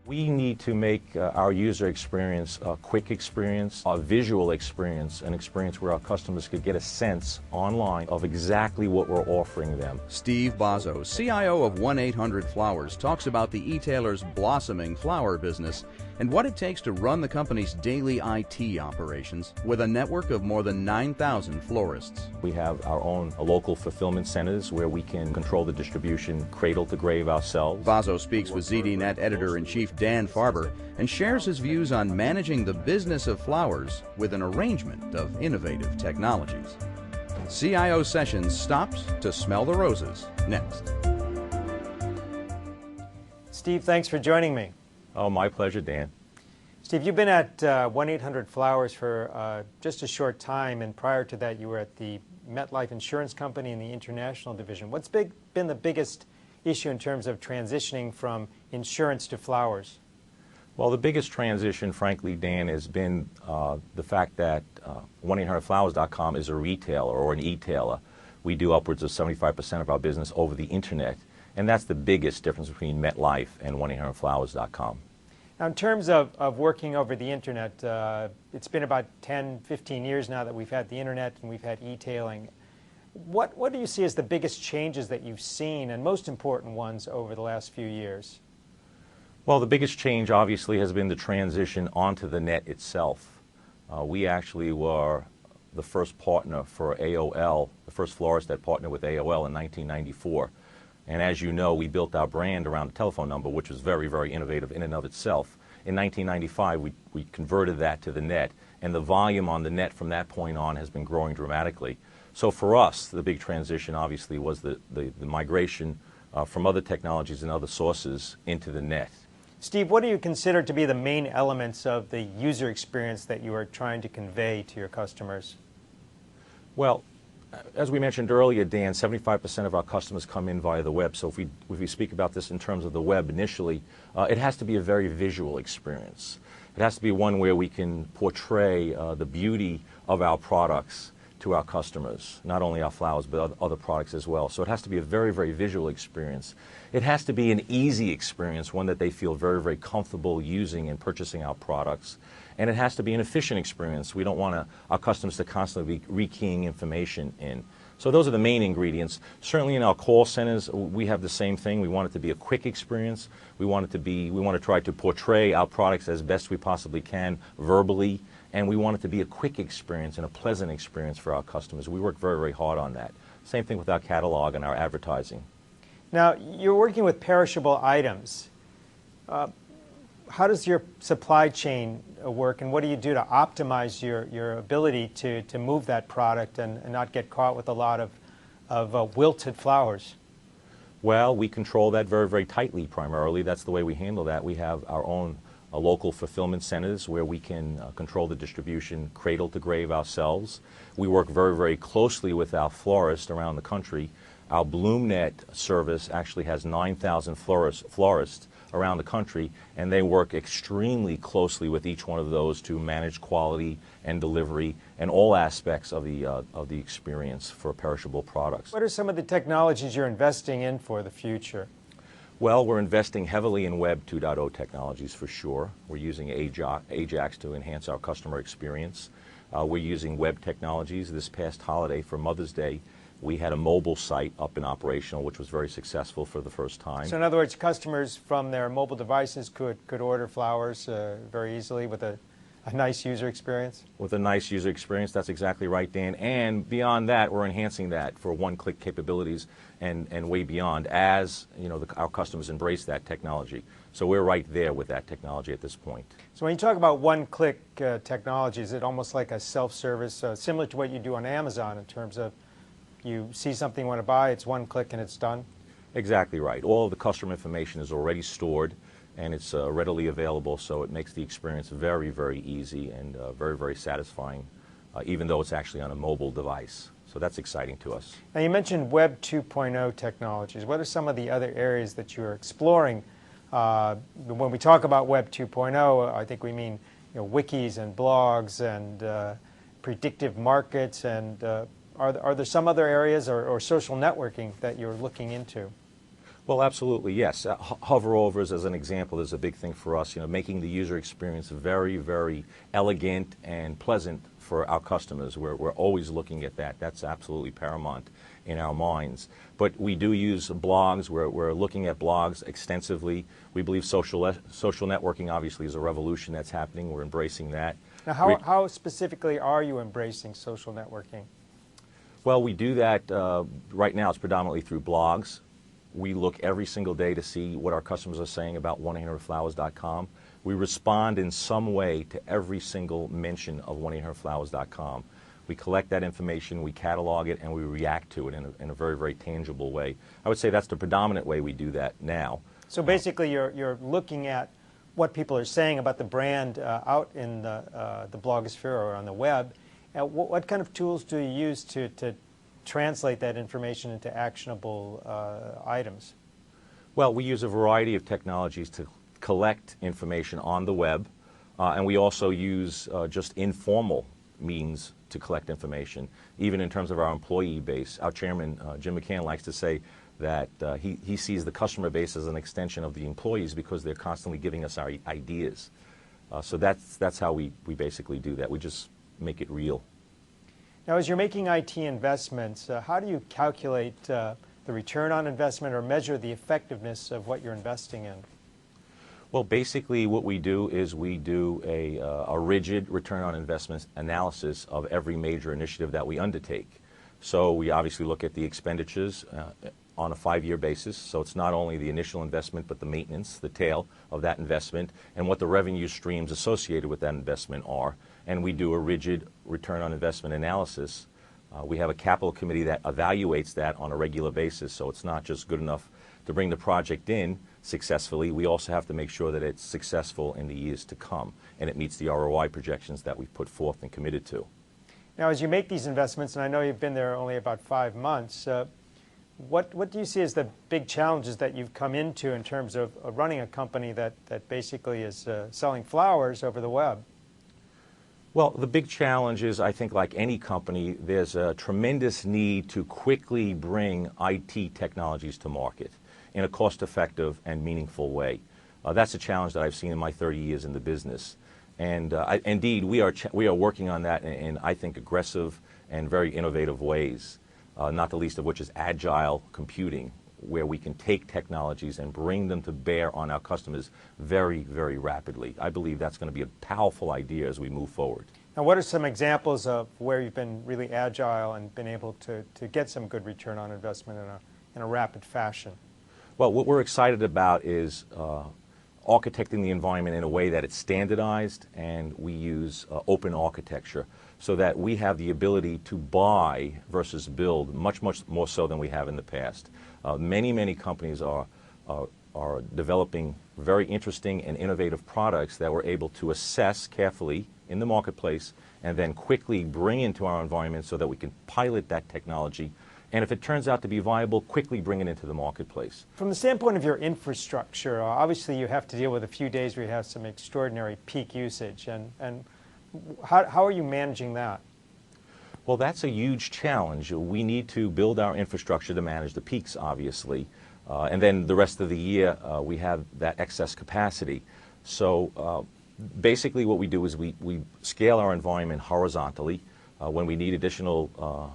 We need to make our user experience a quick experience, a visual experience, an experience where our customers could get a sense online of exactly what we're offering them. Steve Bozzo, CIO of 1-800-Flowers, talks about the e-tailer's blossoming flower business and what it takes to run the company's daily IT operations with a network of more than 9,000 florists. We have our own local fulfillment centers where we can control the distribution cradle to grave ourselves. Bozzo speaks with ZDNet editor-in-chief Dan Farber and shares his views on managing the business of flowers with an arrangement of innovative technologies. CIO Sessions stops to smell the roses next. Steve, thanks for joining me. Oh, my pleasure, Dan. Steve, you've been at 1-800-Flowers for just a short time, and prior to that you were at the MetLife Insurance Company in the international division. What's been the biggest issue in terms of transitioning from insurance to flowers? Well, the biggest transition, frankly, Dan, has been the fact that 1-800-Flowers.com is a retailer or an e-tailer. We do upwards of 75% of our business over the internet, and that's the biggest difference between MetLife and 1-800-Flowers.com. Now, in terms of working over the internet, it's been about 10, 15 years now that we've had the internet and we've had e-tailing. What do you see as the biggest changes that you've seen and most important ones over the last few years? Well, the biggest change obviously has been the transition onto the net itself. We actually were the first partner for AOL, the first florist that partnered with AOL in 1994. And as you know, we built our brand around the telephone number, which was very, very innovative in and of itself. In 1995, we converted that to the net, and the volume on the net from that point on has been growing dramatically. So for us, the big transition obviously was the migration from other technologies and other sources into the net. Steve, what do you consider to be the main elements of the user experience that you are trying to convey to your customers? Well, as we mentioned earlier, Dan, 75% of our customers come in via the web. So if we speak about this in terms of the web initially, it has to be a very visual experience. It has to be one where we can portray the beauty of our products to our customers, not only our flowers, but other products as well. So it has to be a very, very visual experience. It has to be an easy experience, one that they feel very, very comfortable using and purchasing our products. And it has to be an efficient experience. We don't want our customers to constantly be rekeying information in. So those are the main ingredients. Certainly in our call centers, we have the same thing. We want it to be a quick experience. We want to try to portray our products as best we possibly can verbally. And we want it to be a quick experience and a pleasant experience for our customers. We work very, very hard on that. Same thing with our catalog and our advertising. Now, you're working with perishable items. How does your supply chain work, and what do you do to optimize your ability to move that product and not get caught with a lot of wilted flowers? Well, we control that very, very tightly primarily. That's the way we handle that. We have our own local fulfillment centers where we can control the distribution cradle to grave ourselves. We work very, very closely with our florists around the country. Our BloomNet service actually has 9,000 florists around the country, and they work extremely closely with each one of those to manage quality and delivery and all aspects of the experience for perishable products. What are some of the technologies you're investing in for the future? Well, we're investing heavily in Web 2.0 technologies for sure. We're using Ajax to enhance our customer experience. We're using web technologies. This past holiday for Mother's Day, we had a mobile site up and operational, which was very successful for the first time. So in other words, customers from their mobile devices could order flowers very easily with a nice user experience? With a nice user experience, that's exactly right, Dan. And beyond that, we're enhancing that for one-click capabilities and way beyond as our customers embrace that technology. So we're right there with that technology at this point. So when you talk about one-click technology, is it almost like a self-service, similar to what you do on Amazon in terms of you see something you want to buy, it's one click and it's done? Exactly right. All of the customer information is already stored and it's readily available, so it makes the experience very, very easy and very, very satisfying, even though it's actually on a mobile device. So that's exciting to us. Now you mentioned Web 2.0 technologies. What are some of the other areas that you're exploring? When we talk about Web 2.0, I think we mean wikis and blogs and predictive markets, and are there some other areas or social networking that you're looking into? Well, absolutely, yes. Hoverovers, as an example, is a big thing for us. You know, making the user experience very, very elegant and pleasant for our customers. We're always looking at that. That's absolutely paramount in our minds. But we do use blogs. We're looking at blogs extensively. We believe social networking, obviously, is a revolution that's happening. We're embracing that. Now, how specifically are you embracing social networking? Well, we do that right now. It's predominantly through blogs. We look every single day to see what our customers are saying about 1-800-Flowers.com. We respond in some way to every single mention of 1-800-Flowers.com. We collect that information, we catalog it, and we react to it in a very, very tangible way. I would say that's the predominant way we do that now. So basically, you're looking at what people are saying about the brand out in the blogosphere or on the web. And what kind of tools do you use to translate that information into actionable items? Well, we use a variety of technologies to collect information on the web, and we also use just informal means to collect information, even in terms of our employee base. Our chairman, Jim McCann, likes to say that he sees the customer base as an extension of the employees because they're constantly giving us our ideas. So that's how we basically do that. We just make it real. Now, as you're making IT investments, how do you calculate the return on investment or measure the effectiveness of what you're investing in? Well, basically what we do is we do a rigid return on investment analysis of every major initiative that we undertake. So we obviously look at the expenditures on a 5-year basis. So it's not only the initial investment, but the maintenance, the tail of that investment, and what the revenue streams associated with that investment are. And we do a rigid return on investment analysis. We have a capital committee that evaluates that on a regular basis. So it's not just good enough to bring the project in successfully. We also have to make sure that it's successful in the years to come, and it meets the ROI projections that we've put forth and committed to. Now, as you make these investments, and I know you've been there only about 5 months, what do you see as the big challenges that you've come into in terms of running a company that basically is selling flowers over the web? Well, the big challenge is, I think, like any company, there's a tremendous need to quickly bring IT technologies to market in a cost-effective and meaningful way. That's a challenge that I've seen in my 30 years in the business. And indeed, we are working on that in, I think, aggressive and very innovative ways, not the least of which is agile computing, where we can take technologies and bring them to bear on our customers very, very rapidly. I believe that's going to be a powerful idea as we move forward. Now, what are some examples of where you've been really agile and been able to get some good return on investment in a rapid fashion? Well, what we're excited about is architecting the environment in a way that it's standardized, and we use open architecture so that we have the ability to buy versus build much, much more so than we have in the past. Many companies are developing very interesting and innovative products that we're able to assess carefully in the marketplace and then quickly bring into our environment so that we can pilot that technology, and if it turns out to be viable, quickly bring it into the marketplace. From the standpoint of your infrastructure, obviously you have to deal with a few days where you have some extraordinary peak usage, and how are you managing that? Well, that's a huge challenge. We need to build our infrastructure to manage the peaks, obviously, and then the rest of the year we have that excess capacity. So basically what we do is we scale our environment horizontally. When we need additional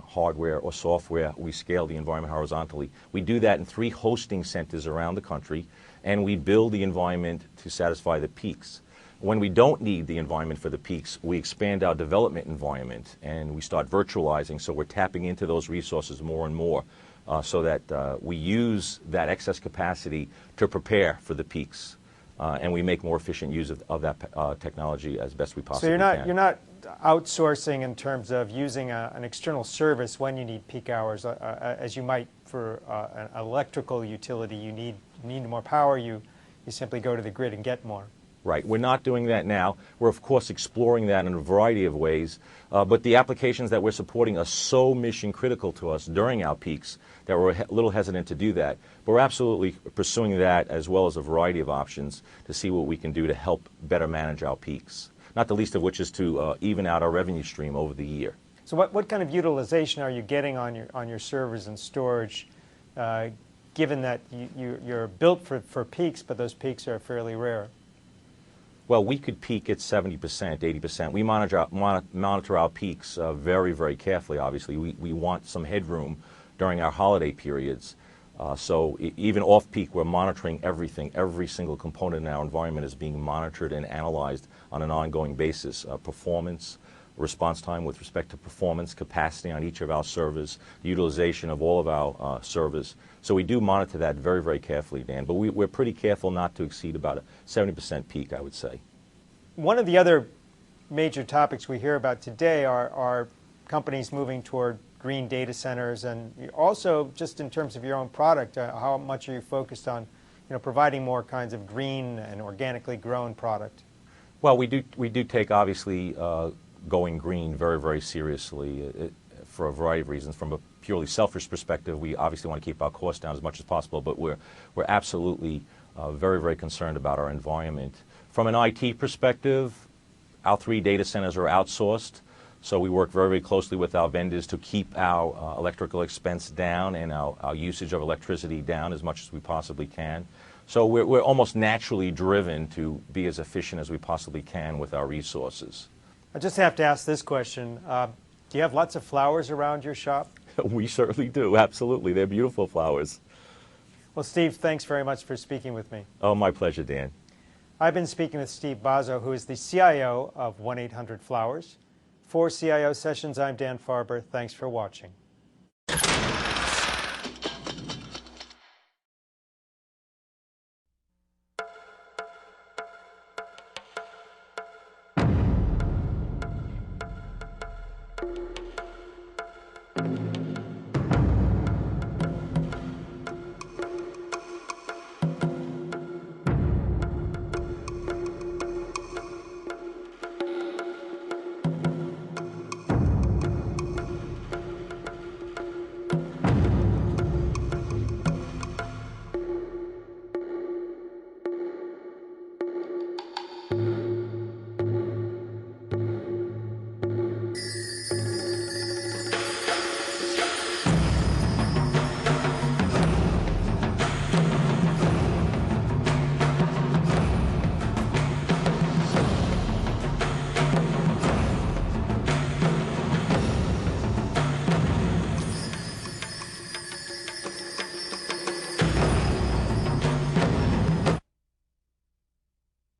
hardware or software, we scale the environment horizontally. We do that in 3 hosting centers around the country, and we build the environment to satisfy the peaks. When we don't need the environment for the peaks, we expand our development environment and we start virtualizing, so we're tapping into those resources more and more so that we use that excess capacity to prepare for the peaks. And we make more efficient use of that technology as best we possibly can. So you're not outsourcing in terms of using an external service when you need peak hours, as you might for an electrical utility. You need more power, you simply go to the grid and get more. Right. We're not doing that now. We're, of course, exploring that in a variety of ways. But the applications that we're supporting are so mission critical to us during our peaks that we're a little hesitant to do that. But we're absolutely pursuing that, as well as a variety of options to see what we can do to help better manage our peaks, not the least of which is to even out our revenue stream over the year. So what kind of utilization are you getting on your servers and storage given that you're built for peaks, but those peaks are fairly rare? Well, we could peak at 70%, 80%. We monitor our peaks very, very carefully, obviously. We want some headroom during our holiday periods. So even off-peak, we're monitoring everything. Every single component in our environment is being monitored and analyzed on an ongoing basis. Performance, response time with respect to performance, capacity on each of our servers, the utilization of all of our servers. So we do monitor that very, very carefully, Dan. But we're pretty careful not to exceed about a 70% peak, I would say. One of the other major topics we hear about today are companies moving toward green data centers, and also just in terms of your own product, how much are you focused on providing more kinds of green and organically grown product? Well, we do take, obviously, going green very, very seriously for a variety of reasons. From a purely selfish perspective, we obviously want to keep our costs down as much as possible, but we're absolutely very, very concerned about our environment. From an IT perspective, our 3 data centers are outsourced, so we work very, very closely with our vendors to keep our electrical expense down and our usage of electricity down as much as we possibly can. So we're almost naturally driven to be as efficient as we possibly can with our resources. I just have to ask this question. Do you have lots of flowers around your shop? We certainly do, absolutely. They're beautiful flowers. Well, Steve, thanks very much for speaking with me. Oh, my pleasure, Dan. I've been speaking with Steve Bazo, who is the CIO of 1-800-Flowers. For CIO Sessions, I'm Dan Farber. Thanks for watching.